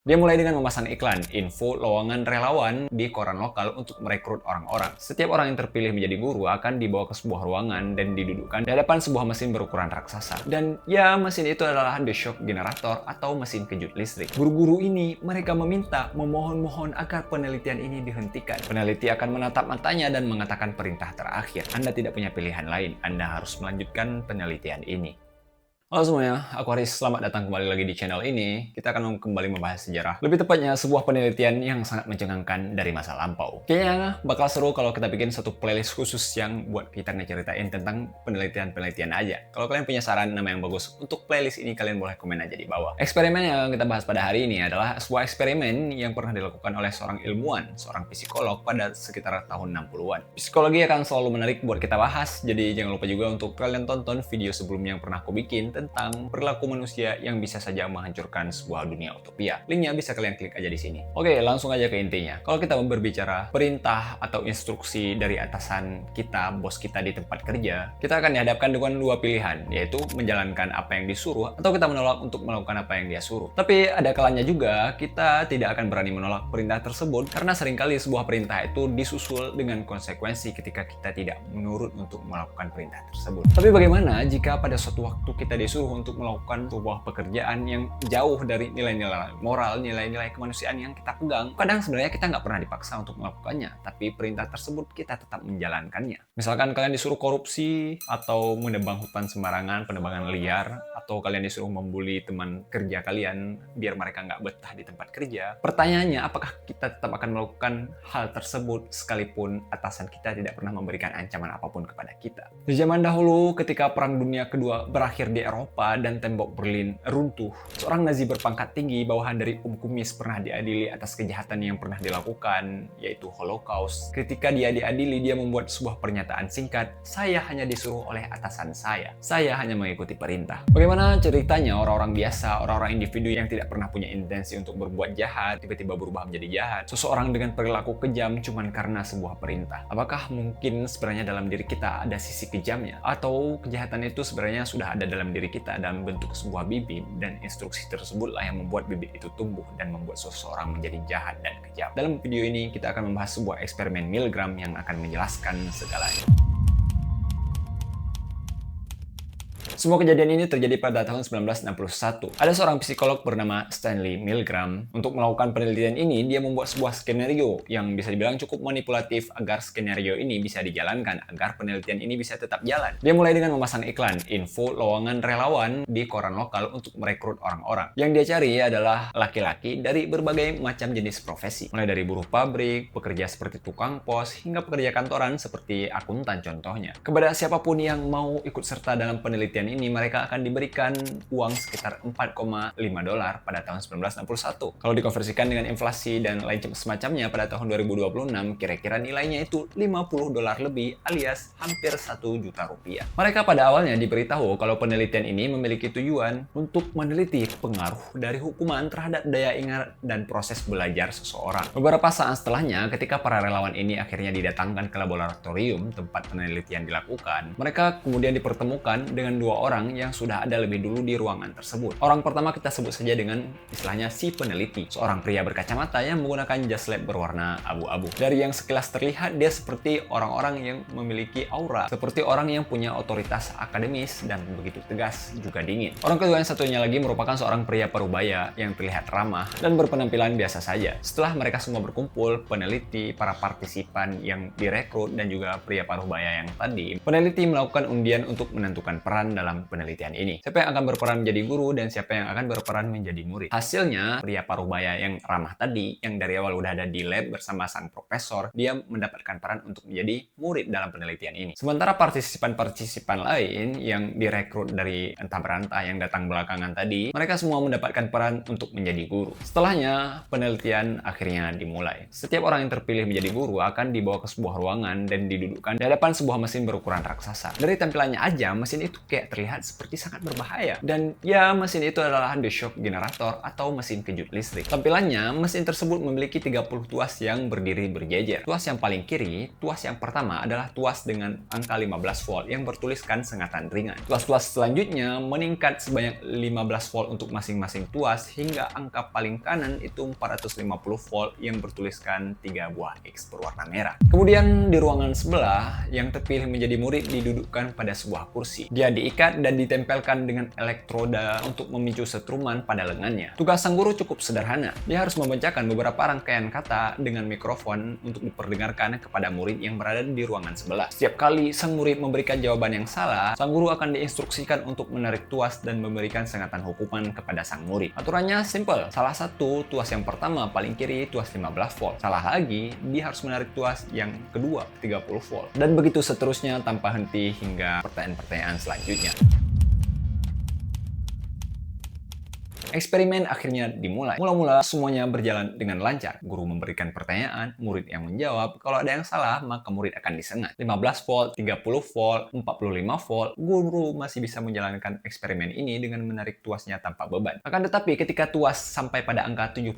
Dia mulai dengan memasang iklan, info lowongan relawan di koran lokal untuk merekrut orang-orang. Setiap orang yang terpilih menjadi guru akan dibawa ke sebuah ruangan dan didudukkan di hadapan sebuah mesin berukuran raksasa. Dan ya, mesin itu adalah the shock generator atau mesin kejut listrik. Guru-guru ini, mereka memohon-mohon agar penelitian ini dihentikan. Peneliti akan menatap matanya dan mengatakan perintah terakhir. Anda tidak punya pilihan lain, Anda harus melanjutkan penelitian ini. Halo semuanya, aku Haris. Selamat datang kembali lagi di channel ini. Kita akan kembali membahas sejarah. Lebih tepatnya, sebuah penelitian yang sangat mencengangkan dari masa lampau. Kayaknya bakal seru kalau kita bikin satu playlist khusus yang buat kita ngeceritain tentang penelitian-penelitian aja. Kalau kalian punya saran nama yang bagus untuk playlist ini, kalian boleh komen aja di bawah. Eksperimen yang kita bahas pada hari ini adalah sebuah eksperimen yang pernah dilakukan oleh seorang ilmuwan, seorang psikolog pada sekitar tahun 60-an. Psikologi akan selalu menarik buat kita bahas, jadi jangan lupa juga untuk kalian tonton video sebelumnya yang pernah aku bikin tentang perilaku manusia yang bisa saja menghancurkan sebuah dunia utopia. Linknya bisa kalian klik aja di sini. Oke, langsung aja ke intinya. Kalau kita berbicara perintah atau instruksi dari atasan kita, bos kita di tempat kerja, kita akan dihadapkan dengan dua pilihan, yaitu menjalankan apa yang disuruh atau kita menolak untuk melakukan apa yang dia suruh. Tapi ada kalanya juga kita tidak akan berani menolak perintah tersebut karena seringkali sebuah perintah itu disusul dengan konsekuensi ketika kita tidak menurut untuk melakukan perintah tersebut. Tapi bagaimana jika pada suatu waktu kita disuruh untuk melakukan sebuah pekerjaan yang jauh dari nilai-nilai moral, nilai-nilai kemanusiaan yang kita pegang? Kadang sebenarnya kita nggak pernah dipaksa untuk melakukannya, tapi perintah tersebut kita tetap menjalankannya. Misalkan kalian disuruh korupsi, atau menebang hutan sembarangan, penebangan liar, atau kalian disuruh membuli teman kerja kalian biar mereka nggak betah di tempat kerja. Pertanyaannya, apakah kita tetap akan melakukan hal tersebut sekalipun atasan kita tidak pernah memberikan ancaman apapun kepada kita? Di zaman dahulu, ketika Perang Dunia Kedua berakhir di Eropa dan tembok Berlin runtuh, seorang Nazi berpangkat tinggi bawahan dari Kumis pernah diadili atas kejahatan yang pernah dilakukan, yaitu Holocaust. Ketika dia diadili, dia membuat sebuah pernyataan singkat, "Saya hanya disuruh oleh atasan saya. Saya hanya mengikuti perintah." Bagaimana ceritanya orang-orang biasa, orang-orang individu yang tidak pernah punya intensi untuk berbuat jahat, tiba-tiba berubah menjadi jahat? Seseorang dengan perilaku kejam cuman karena sebuah perintah. Apakah mungkin sebenarnya dalam diri kita ada sisi kejamnya? Atau kejahatan itu sebenarnya sudah ada dalam diri kita dalam bentuk sebuah bibit, dan instruksi tersebutlah yang membuat bibit itu tumbuh dan membuat seseorang menjadi jahat dan kejam. Dalam video ini kita akan membahas sebuah eksperimen Milgram yang akan menjelaskan segalanya. Semua kejadian ini terjadi pada tahun 1961. Ada seorang psikolog bernama Stanley Milgram. Untuk melakukan penelitian ini, dia membuat sebuah skenario yang bisa dibilang cukup manipulatif agar skenario ini bisa dijalankan, agar penelitian ini bisa tetap jalan. Dia mulai dengan memasang iklan, info lowongan relawan di koran lokal untuk merekrut orang-orang. Yang dia cari adalah laki-laki dari berbagai macam jenis profesi. Mulai dari buruh pabrik, pekerja seperti tukang pos, hingga pekerja kantoran seperti akuntan contohnya. Kepada siapapun yang mau ikut serta dalam penelitian ini, mereka akan diberikan uang sekitar $4,5 pada tahun 1961. Kalau dikonversikan dengan inflasi dan lain semacamnya pada tahun 2026, kira-kira nilainya itu $50 lebih alias hampir 1 juta rupiah. Mereka pada awalnya diberitahu kalau penelitian ini memiliki tujuan untuk meneliti pengaruh dari hukuman terhadap daya ingat dan proses belajar seseorang. Beberapa saat setelahnya, ketika para relawan ini akhirnya didatangkan ke laboratorium tempat penelitian dilakukan, mereka kemudian dipertemukan dengan dua orang yang sudah ada lebih dulu di ruangan tersebut. Orang pertama kita sebut saja dengan istilahnya si peneliti, seorang pria berkacamata yang menggunakan jas lab berwarna abu-abu. Dari yang sekilas terlihat, dia seperti orang-orang yang memiliki aura, seperti orang yang punya otoritas akademis dan begitu tegas juga dingin. Orang kedua yang satunya lagi merupakan seorang pria parubaya yang terlihat ramah dan berpenampilan biasa saja. Setelah mereka semua berkumpul, peneliti, para partisipan yang direkrut, dan juga pria parubaya yang tadi, peneliti melakukan undian untuk menentukan peran dalam penelitian ini. Siapa yang akan berperan menjadi guru dan siapa yang akan berperan menjadi murid. Hasilnya, pria parubaya yang ramah tadi, yang dari awal udah ada di lab bersama sang profesor, dia mendapatkan peran untuk menjadi murid dalam penelitian ini. Sementara partisipan-partisipan lain yang direkrut dari entah berantah yang datang belakangan tadi, mereka semua mendapatkan peran untuk menjadi guru. Setelahnya, penelitian akhirnya dimulai. Setiap orang yang terpilih menjadi guru akan dibawa ke sebuah ruangan dan didudukkan di hadapan sebuah mesin berukuran raksasa. Dari tampilannya aja, mesin itu kayak terlihat seperti sangat berbahaya. Dan ya, mesin itu adalah The Shock Generator atau mesin kejut listrik. Tampilannya, mesin tersebut memiliki 30 tuas yang berdiri berjejer. Tuas yang paling kiri, tuas yang pertama adalah tuas dengan angka 15 volt yang bertuliskan sengatan ringan. Tuas-tuas selanjutnya meningkat sebanyak 15 volt untuk masing-masing tuas hingga angka paling kanan itu 450 volt yang bertuliskan 3 buah X berwarna merah. Kemudian di ruangan sebelah, yang terpilih menjadi murid didudukkan pada sebuah kursi. Dia diikat dan ditempelkan dengan elektroda untuk memicu setruman pada lengannya. Tugas sang guru cukup sederhana. Dia harus membacakan beberapa rangkaian kata dengan mikrofon untuk diperdengarkan kepada murid yang berada di ruangan sebelah. Setiap kali sang murid memberikan jawaban yang salah, sang guru akan diinstruksikan untuk menarik tuas dan memberikan sengatan hukuman kepada sang murid. Aturannya simple. Salah satu tuas yang pertama paling kiri tuas 15 volt. Salah lagi, dia harus menarik tuas yang kedua 30 volt. Dan begitu seterusnya tanpa henti hingga pertanyaan-pertanyaan selanjutnya. Eksperimen akhirnya dimulai. Mula-mula semuanya berjalan dengan lancar. Guru memberikan pertanyaan, murid yang menjawab. Kalau ada yang salah, maka murid akan disengat. 15 volt, 30 volt, 45 volt. Guru masih bisa menjalankan eksperimen ini dengan menarik tuasnya tanpa beban. Akan tetapi ketika tuas sampai pada angka 75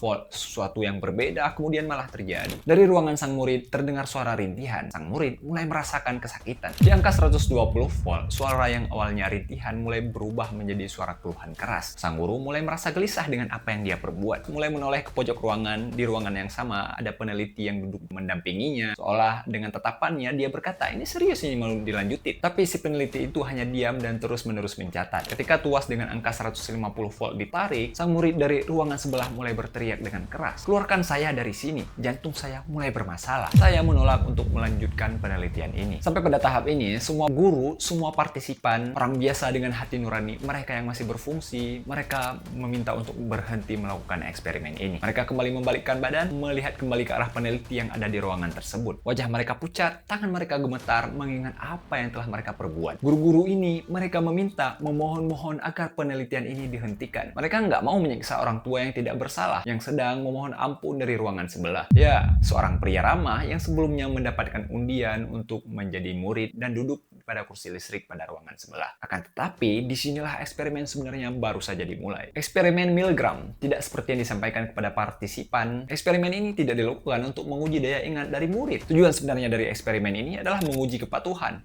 volt, sesuatu yang berbeda kemudian malah terjadi. Dari ruangan sang murid terdengar suara rintihan. Sang murid mulai merasakan kesakitan. Di angka 120 volt, suara yang awalnya rintihan mulai berubah menjadi suara keluhan keras. Sang guru mulai merasa gelisah dengan apa yang dia perbuat. Mulai menoleh ke pojok ruangan. Di ruangan yang sama ada peneliti yang duduk mendampinginya. Seolah dengan tatapannya dia berkata, ini serius ini mau dilanjutin. Tapi si peneliti itu hanya diam dan terus-menerus mencatat. Ketika tuas dengan angka 150 volt ditarik, sang murid dari ruangan sebelah mulai berteriak dengan keras. Keluarkan saya dari sini. Jantung saya mulai bermasalah. Saya menolak untuk melanjutkan penelitian ini. Sampai pada tahap ini, semua guru, semua partisipan, orang biasa dengan hati nurani, mereka yang masih berfungsi, mereka meminta untuk berhenti melakukan eksperimen ini. Mereka kembali membalikkan badan, melihat kembali ke arah peneliti yang ada di ruangan tersebut. Wajah mereka pucat, tangan mereka gemetar, mengingat apa yang telah mereka perbuat. Guru-guru ini, mereka meminta, memohon-mohon agar penelitian ini dihentikan. Mereka nggak mau menyiksa orang tua yang tidak bersalah, yang sedang memohon ampun dari ruangan sebelah. Ya, seorang pria ramah yang sebelumnya mendapatkan undian untuk menjadi murid dan duduk pada kursi listrik pada ruangan sebelah. Akan tetapi, disinilah eksperimen sebenarnya baru saja dimulai. Eksperimen Milgram tidak seperti yang disampaikan kepada partisipan. Eksperimen ini tidak dilakukan untuk menguji daya ingat dari murid. Tujuan sebenarnya dari eksperimen ini adalah menguji kepatuhan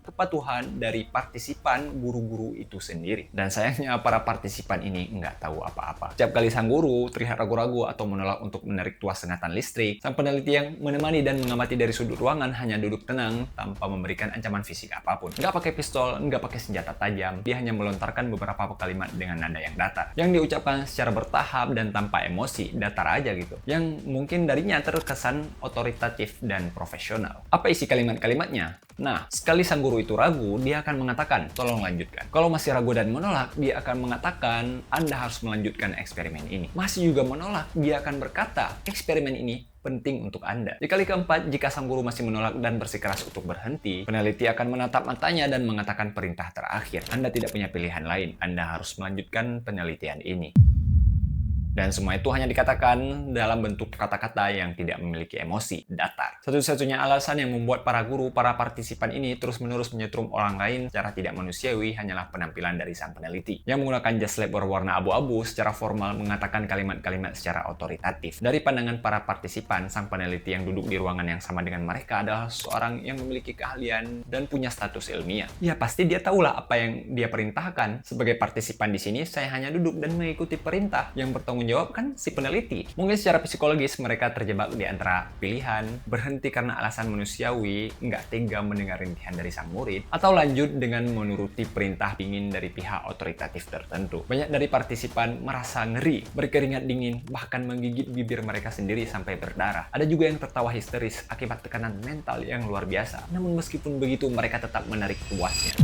dari partisipan guru-guru itu sendiri. Dan sayangnya para partisipan ini nggak tahu apa-apa. Setiap kali sang guru terlihat ragu-ragu atau menolak untuk menarik tuas sengatan listrik, sang peneliti yang menemani dan mengamati dari sudut ruangan hanya duduk tenang tanpa memberikan ancaman fisik apapun. Nggak pakai pistol, nggak pakai senjata tajam. Dia hanya melontarkan beberapa kalimat dengan nada yang datar, yang diucapkan secara bertahap dan tanpa emosi, datar aja gitu. Yang mungkin darinya terkesan otoritatif dan profesional. Apa isi kalimat-kalimatnya? Nah, sekali sang guru itu ragu, dia akan mengatakan, tolong lanjutkan. Kalau masih ragu dan menolak, dia akan mengatakan, Anda harus melanjutkan eksperimen ini. Masih juga menolak, dia akan berkata, eksperimen ini penting untuk Anda. Di kali keempat, jika sang guru masih menolak dan bersikeras untuk berhenti, peneliti akan menatap matanya dan mengatakan perintah terakhir. Anda tidak punya pilihan lain. Anda harus melanjutkan penelitian ini. Dan semua itu hanya dikatakan dalam bentuk kata-kata yang tidak memiliki emosi, datar. Satu-satunya alasan yang membuat para guru, para partisipan ini terus-menerus menyetrum orang lain secara tidak manusiawi hanyalah penampilan dari sang peneliti, yang menggunakan jas lab berwarna abu-abu secara formal mengatakan kalimat-kalimat secara otoritatif. Dari pandangan para partisipan, sang peneliti yang duduk di ruangan yang sama dengan mereka adalah seorang yang memiliki keahlian dan punya status ilmiah. Ya, pasti dia tahulah apa yang dia perintahkan. Sebagai partisipan di sini, saya hanya duduk dan mengikuti perintah. Yang bertanggung jawab kan si peneliti. Mungkin secara psikologis mereka terjebak di antara pilihan berhenti karena alasan manusiawi, nggak tega mendengar rintihan dari sang murid, atau lanjut dengan menuruti perintah ingin dari pihak otoritatif tertentu. Banyak dari partisipan merasa ngeri, berkeringat dingin, bahkan menggigit bibir mereka sendiri sampai berdarah. Ada juga yang tertawa histeris akibat tekanan mental yang luar biasa. Namun meskipun begitu, mereka tetap menarik tuasnya.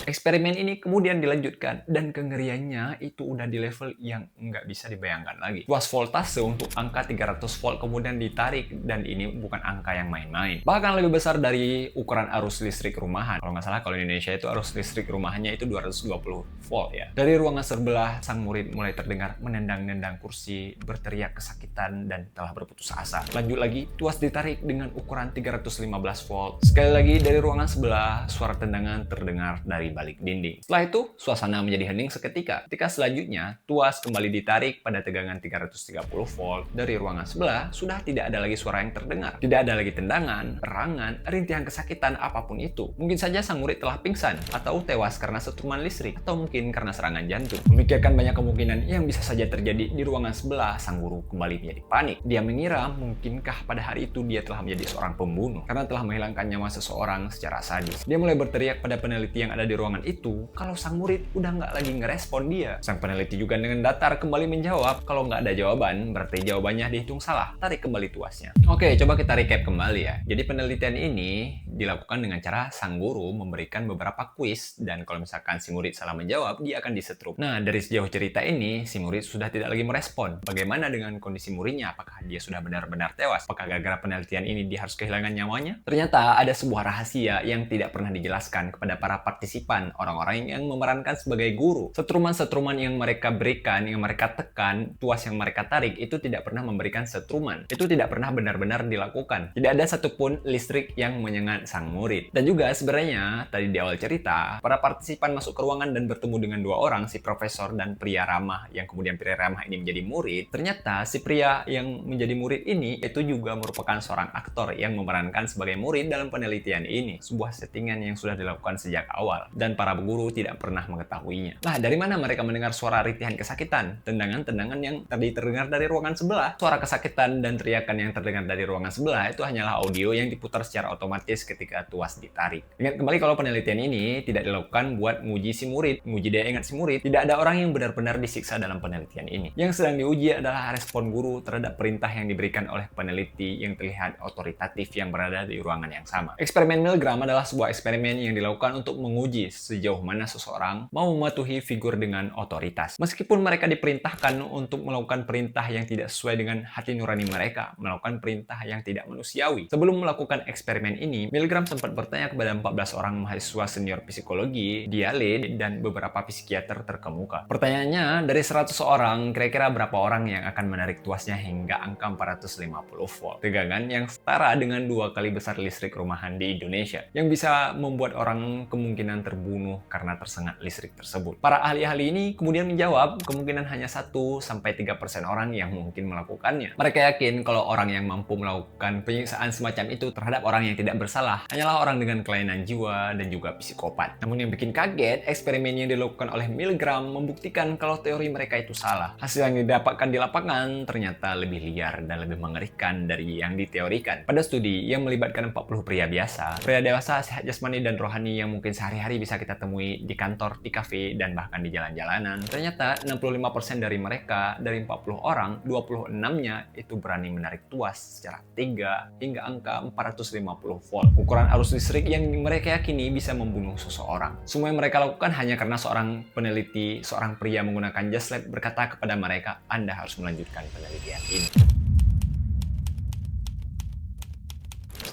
Eksperimen ini kemudian dilanjutkan, dan kengeriannya itu udah di level yang nggak bisa dibayangkan lagi. Tuas voltase untuk angka 300 volt kemudian ditarik, dan ini bukan angka yang main-main. Bahkan lebih besar dari ukuran arus listrik rumahan. Kalau nggak salah, kalau di Indonesia itu arus listrik rumahannya itu 220 volt ya. Dari ruangan sebelah, sang murid mulai terdengar menendang-nendang kursi, berteriak kesakitan, dan telah berputus asa. Lanjut lagi, tuas ditarik dengan ukuran 315 volt. Sekali lagi dari ruangan sebelah, suara tendangan terdengar dari balik dinding. Setelah itu, suasana menjadi hening seketika. Ketika selanjutnya, tuas kembali ditarik pada tegangan 330 volt. Dari ruangan sebelah, sudah tidak ada lagi suara yang terdengar. Tidak ada lagi tendangan, perangan, rintihan kesakitan, apapun itu. Mungkin saja sang murid telah pingsan, atau tewas karena setruman listrik, atau mungkin karena serangan jantung. Memikirkan banyak kemungkinan yang bisa saja terjadi di ruangan sebelah, sang guru kembali menjadi panik. Dia mengira mungkinkah pada hari itu dia telah menjadi seorang pembunuh karena telah menghilangkan nyawa seseorang secara sadis. Dia mulai berteriak pada peneliti yang ada di ruangan itu kalau sang murid udah nggak lagi ngerespon dia. Sang peneliti juga dengan datar kembali menjawab kalau nggak ada jawaban berarti jawabannya dihitung salah. Tarik kembali tuasnya. Oke, coba kita recap kembali ya. Jadi penelitian ini dilakukan dengan cara sang guru memberikan beberapa kuis, dan kalau misalkan si murid salah menjawab, dia akan disetrum. Nah, dari sejauh cerita ini, si murid sudah tidak lagi merespon. Bagaimana dengan kondisi muridnya? Apakah dia sudah benar-benar tewas? Apakah gara-gara penelitian ini dia harus kehilangan nyawanya? Ternyata ada sebuah rahasia yang tidak pernah dijelaskan kepada para partisipan, orang-orang yang memerankan sebagai guru. Setruman-setruman yang mereka berikan, yang mereka tekan, tuas yang mereka tarik, itu tidak pernah memberikan setruman. Itu tidak pernah benar-benar dilakukan. Tidak ada satupun listrik yang menyengat sang murid. Dan juga sebenarnya, tadi di awal cerita, para partisipan masuk ke ruangan dan bertemu dengan dua orang, si profesor dan pria ramah, yang kemudian pria ramah ini menjadi murid. Ternyata si pria yang menjadi murid ini itu juga merupakan seorang aktor yang memerankan sebagai murid dalam penelitian ini. Sebuah settingan yang sudah dilakukan sejak awal, dan para guru tidak pernah mengetahuinya. Nah, dari mana mereka mendengar suara rintihan kesakitan, tendangan-tendangan yang tadi terdengar dari ruangan sebelah? Suara kesakitan dan teriakan yang terdengar dari ruangan sebelah itu hanyalah audio yang diputar secara otomatis ketika tuas ditarik. Ingat kembali kalau penelitian ini tidak dilakukan buat nguji si murid, nguji daya ingat si murid. Tidak ada orang yang benar-benar disiksa dalam penelitian ini. Yang sedang diuji adalah respon guru terhadap perintah yang diberikan oleh peneliti yang terlihat otoritatif yang berada di ruangan yang sama. Eksperimen Milgram adalah sebuah eksperimen yang dilakukan untuk menguji sejauh mana seseorang mau mematuhi figur dengan otoritas. Meskipun mereka diperintahkan untuk melakukan perintah yang tidak sesuai dengan hati nurani mereka, melakukan perintah yang tidak manusiawi. Sebelum melakukan eksperimen ini, Milgram sempat bertanya kepada 14 orang mahasiswa senior psikologi, Diale, dan beberapa psikiater terkemuka. Pertanyaannya, dari 100 orang, kira-kira berapa orang yang akan menarik tuasnya hingga angka 450 volt? Tegangan yang setara dengan 2 kali besar listrik rumahan di Indonesia, yang bisa membuat orang kemungkinan terbunuh karena tersengat listrik tersebut. Para ahli-ahli ini kemudian menjawab kemungkinan hanya 1-3% orang yang mungkin melakukannya. Mereka yakin kalau orang yang mampu melakukan penyiksaan semacam itu terhadap orang yang tidak bersalah hanyalah orang dengan kelainan jiwa dan juga psikopat. Namun yang bikin kaget, eksperimen yang dilakukan oleh Milgram membuktikan kalau teori mereka itu salah. Hasil yang didapatkan di lapangan ternyata lebih liar dan lebih mengerikan dari yang diteorikan. Pada studi yang melibatkan 40 pria biasa, pria dewasa sehat jasmani dan rohani yang mungkin sehari-hari bisa kita temui di kantor, di kafe, dan bahkan di jalan-jalanan, ternyata 65% dari mereka, dari 40 orang, 26-nya itu berani menarik tuas secara 3 hingga angka 450 volt. Ukuran arus listrik yang mereka yakini bisa membunuh seseorang. Semua yang mereka lakukan hanya karena seorang peneliti, seorang pria menggunakan jas lab berkata kepada mereka, Anda harus melanjutkan penelitian ini.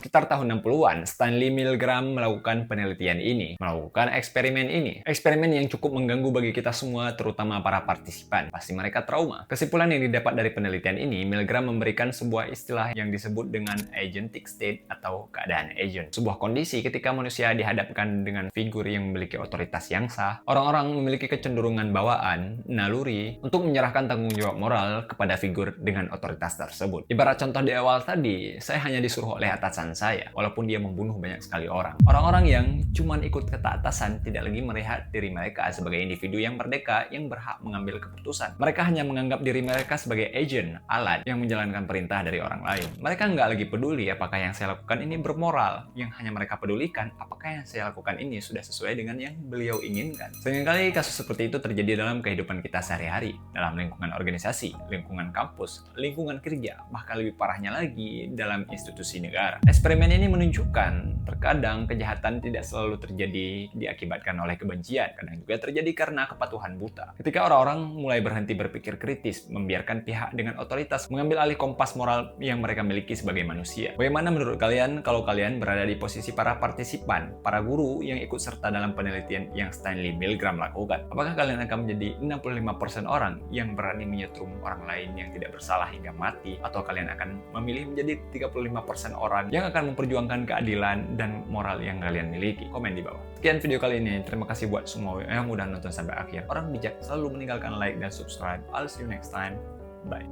Sekitar tahun 60-an, Stanley Milgram melakukan penelitian ini, melakukan eksperimen ini. Eksperimen yang cukup mengganggu bagi kita semua, terutama para partisipan. Pasti mereka trauma. Kesimpulan yang didapat dari penelitian ini, Milgram memberikan sebuah istilah yang disebut dengan agentic state atau keadaan agent. Sebuah kondisi ketika manusia dihadapkan dengan figur yang memiliki otoritas yang sah, orang-orang memiliki kecenderungan bawaan, naluri, untuk menyerahkan tanggung jawab moral kepada figur dengan otoritas tersebut. Ibarat contoh di awal tadi, saya hanya disuruh oleh atasan saya, walaupun dia membunuh banyak sekali orang. Orang-orang yang cuman ikut kata atasan tidak lagi melihat diri mereka sebagai individu yang merdeka yang berhak mengambil keputusan. Mereka hanya menganggap diri mereka sebagai agent, alat yang menjalankan perintah dari orang lain. Mereka nggak lagi peduli apakah yang saya lakukan ini bermoral. Yang hanya mereka pedulikan, apakah yang saya lakukan ini sudah sesuai dengan yang beliau inginkan. Seringkali kasus seperti itu terjadi dalam kehidupan kita sehari-hari, dalam lingkungan organisasi, lingkungan kampus, lingkungan kerja, bahkan lebih parahnya lagi dalam institusi negara. Eksperimen Eksperimen ini menunjukkan terkadang kejahatan tidak selalu terjadi diakibatkan oleh kebencian, kadang juga terjadi karena kepatuhan buta. Ketika orang-orang mulai berhenti berpikir kritis, membiarkan pihak dengan otoritas mengambil alih kompas moral yang mereka miliki sebagai manusia. Bagaimana menurut kalian kalau kalian berada di posisi para partisipan, para guru yang ikut serta dalam penelitian yang Stanley Milgram lakukan? Apakah kalian akan menjadi 65% orang yang berani menyetrum orang lain yang tidak bersalah hingga mati, atau kalian akan memilih menjadi 35% orang yang akan memperjuangkan keadilan dan moral yang kalian miliki? Komen di bawah. Sekian video kali ini. Terima kasih buat semua yang udah nonton sampai akhir. Orang bijak selalu meninggalkan like dan subscribe. I'll see you next time. Bye.